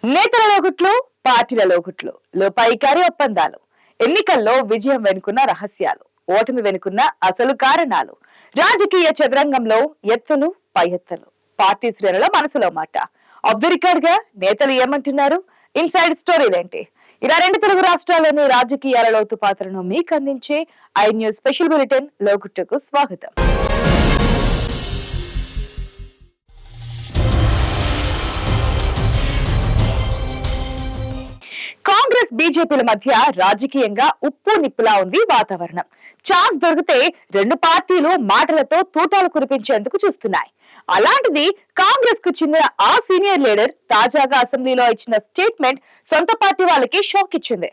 నేతలలో గుట్లు, పార్టీలలో గుట్లు, లోపాయికారి ఒప్పందాలు, ఎన్నికల్లో విజయం వెనుకున్న రహస్యాలు, ఓటమి వెనుకున్న అసలు కారణాలు, రాజకీయ చదరంగంలో ఎత్తులు పై ఎత్తులు, పార్టీ శ్రేణుల మనసులో మాట. ఆఫ్ ది రికార్డ్ గా నేతలు ఏమంటున్నారు, ఇన్సైడ్ స్టోరీలేంటి, ఇలా రెండు తెలుగు రాష్ట్రాల్లోని రాజకీయాల లోతు పాత్రను మీకు అందించే ఐ న్యూస్ స్పెషల్ బులెటిన్ లోగుట్టుకు స్వాగతం. కాంగ్రెస్ బీజేపీల మధ్య రాజకీయంగా ఉప్పు నిప్పులా ఉంది వాతావరణం. ఛాన్స్ దొరికితే రెండు పార్టీలు మాటలతో తూటాలు కురిపించేందుకు చూస్తున్నాయి. అలాంటిది కాంగ్రెస్ కు చెందిన ఆ సీనియర్ లీడర్ తాజాగా అసెంబ్లీలో ఇచ్చిన స్టేట్మెంట్ సొంత పార్టీ వాళ్ళకి షాక్ ఇచ్చింది.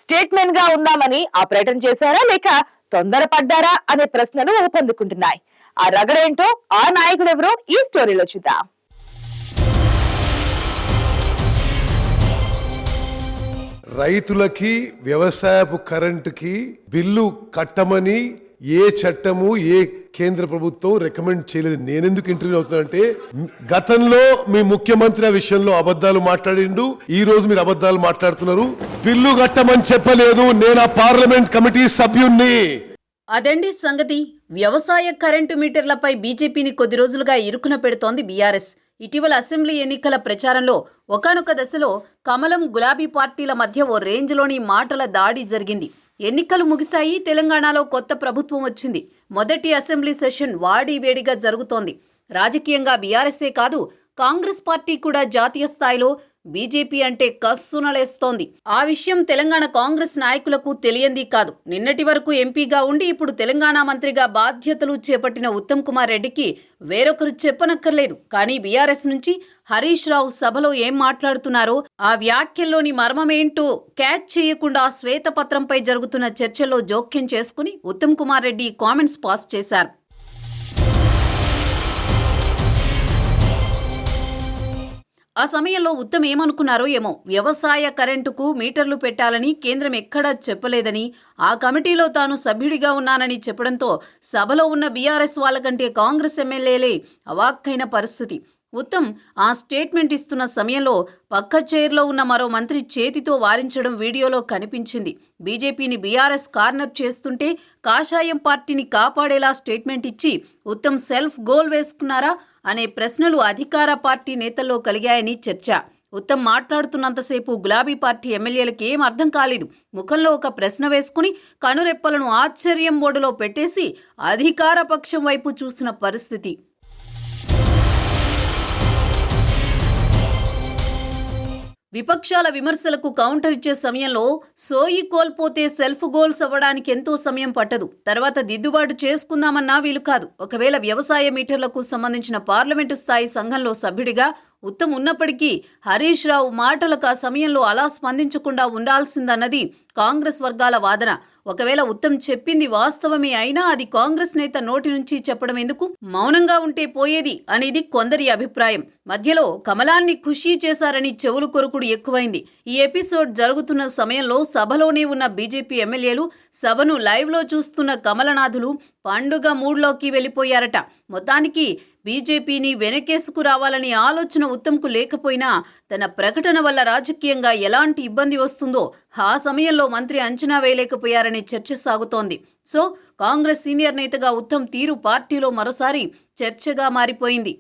స్టేట్మెంట్ గా ఉందామని ఆపరేషన్ చేశారా లేక తొందరపడ్డారా అనే ప్రశ్నలు ఊపందుకుంటున్నాయి. ఆ రగడేంటో, ఆ నాయకుడు ఎవరో ఈ స్టోరీలో చూద్దాం. రైతులకి వ్యవసాయపు కరెంటుకి బిల్లు కట్టమని ఏ చట్టము ఏ కేంద్ర ప్రభుత్వం రికమెండ్ చేయలేదు. నేనెందుకు ఇంటర్వ్యూ అవుతానంటే, గతంలో మీ ముఖ్యమంత్రి ఆ విషయంలో అబద్ధాలు మాట్లాడిండు, ఈ రోజు మీరు అబద్ధాలు మాట్లాడుతున్నారు. బిల్లు కట్టమని చెప్పలేదు. నేను ఆ పార్లమెంట్ కమిటీ సభ్యుణ్ణి. అదండి సంగతి. వ్యవసాయ కరెంటు మీటర్లపై బీజేపీని కొద్ది రోజులుగా ఇరుకున పెడుతోంది బీఆర్ఎస్. ఇటీవల అసెంబ్లీ ఎన్నికల ప్రచారంలో ఒకానొక దశలో కమలం, గులాబీ పార్టీల మధ్య ఓ రేంజ్లోని మాటల దాడి జరిగింది. ఎన్నికలు ముగిశాయి, తెలంగాణలో కొత్త ప్రభుత్వం వచ్చింది. మొదటి అసెంబ్లీ సెషన్ వాడివేడిగా జరుగుతోంది. రాజకీయంగా బీఆర్ఎస్ఏ కాదు, కాంగ్రెస్ పార్టీ కూడా జాతీయ స్థాయిలో బీజేపీ అంటే కస్సునలేస్తోంది. ఆ విషయం తెలంగాణ కాంగ్రెస్ నాయకులకు తెలియంది కాదు. నిన్నటి వరకు ఎంపీగా ఉండి ఇప్పుడు తెలంగాణ మంత్రిగా బాధ్యతలు చేపట్టిన ఉత్తమ్ కుమార్ రెడ్డికి వేరొకరు చెప్పనక్కర్లేదు. కానీ బీఆర్ఎస్ నుంచి హరీష్ రావు సభలో ఏం మాట్లాడుతున్నారో, ఆ వ్యాఖ్యల్లోని మర్మమేంటో క్యాచ్ చేయకుండా శ్వేతపత్రంపై జరుగుతున్న చర్చల్లో జోక్యం చేసుకుని ఉత్తమ్ కుమార్ రెడ్డి కామెంట్స్ పాస్ చేశారు. ఆ సమయంలో ఉత్తమ్ ఏమనుకున్నారో ఏమో, వ్యవసాయ కరెంటుకు మీటర్లు పెట్టాలని కేంద్రం ఎక్కడా చెప్పలేదని, ఆ కమిటీలో తాను సభ్యుడిగా ఉన్నానని చెప్పడంతో సభలో ఉన్న బీఆర్ఎస్ వాళ్ళకంటే కాంగ్రెస్ ఎమ్మెల్యేలే అవాక్కైన పరిస్థితి. ఉత్తమ్ ఆ స్టేట్మెంట్ ఇస్తున్న సమయంలో పక్క చైర్లో ఉన్న మరో మంత్రి చేతితో వారించడం వీడియోలో కనిపించింది. బీజేపీని బీఆర్ఎస్ కార్నర్ చేస్తుంటే కాషాయం పార్టీని కాపాడేలా స్టేట్మెంట్ ఇచ్చి ఉత్తమ్ సెల్ఫ్ గోల్ వేసుకున్నారా అనే ప్రశ్నలు అధికార పార్టీ నేతల్లో కలిగాయని చర్చ. ఉత్తమ్ మాట్లాడుతున్నంతసేపు గులాబీ పార్టీ ఎమ్మెల్యేలకు ఏం అర్థం కాలేదు. ముఖంలో ఒక ప్రశ్న వేసుకుని కనురెప్పలను ఆశ్చర్యం బోర్డులో పెట్టేసి అధికార పక్షం వైపు చూసిన పరిస్థితి. విపక్షాల విమర్శలకు కౌంటర్ ఇచ్చే సమయంలో సోయి కోల్పోతే సెల్ఫ్ గోల్స్ అవ్వడానికి ఎంతో సమయం పట్టదు. తర్వాత దిద్దుబాటు చేసుకుందామన్నా వీలు కాదు. ఒకవేళ వ్యవసాయ మీటర్లకు సంబంధించిన పార్లమెంటు స్థాయి సంఘంలో సభ్యుడిగా ఉత్తమ్ ఉన్నప్పటికీ హరీష్ రావు మాటలకు ఆ సమయంలో అలా స్పందించకుండా ఉండాల్సిందన్నది కాంగ్రెస్ వర్గాల వాదన. ఒకవేళ ఉత్తమ్ చెప్పింది వాస్తవమే అయినా అది కాంగ్రెస్ నేత నోటి నుంచి చెప్పడం ఎందుకు, మౌనంగా ఉంటే పోయేది అనేది కొందరి అభిప్రాయం. మధ్యలో కమలాన్ని ఖుషీ చేశారని చెవులు కొరుకుడు ఎక్కువైంది. ఈ ఎపిసోడ్ జరుగుతున్న సమయంలో సభలోనే ఉన్న బీజేపీ ఎమ్మెల్యేలు సభను లైవ్లో చూస్తున్న కమలనాథులు పండుగ మూడ్లోకి వెళ్ళిపోయారట. మొత్తానికి బీజేపీని వెనకేసుకు రావాలని ఆలోచన ఉత్తమ్కు లేకపోయినా తన ప్రకటన వల్ల రాజకీయంగా ఎలాంటి ఇబ్బంది వస్తుందో ఆ సమయంలో మంత్రి అంచనా వేయలేకపోయారనే చర్చ సాగుతోంది. సో కాంగ్రెస్ సీనియర్ నేతగా ఉత్తమ్ తీరు పార్టీలో మరోసారి చర్చగా మారిపోయింది.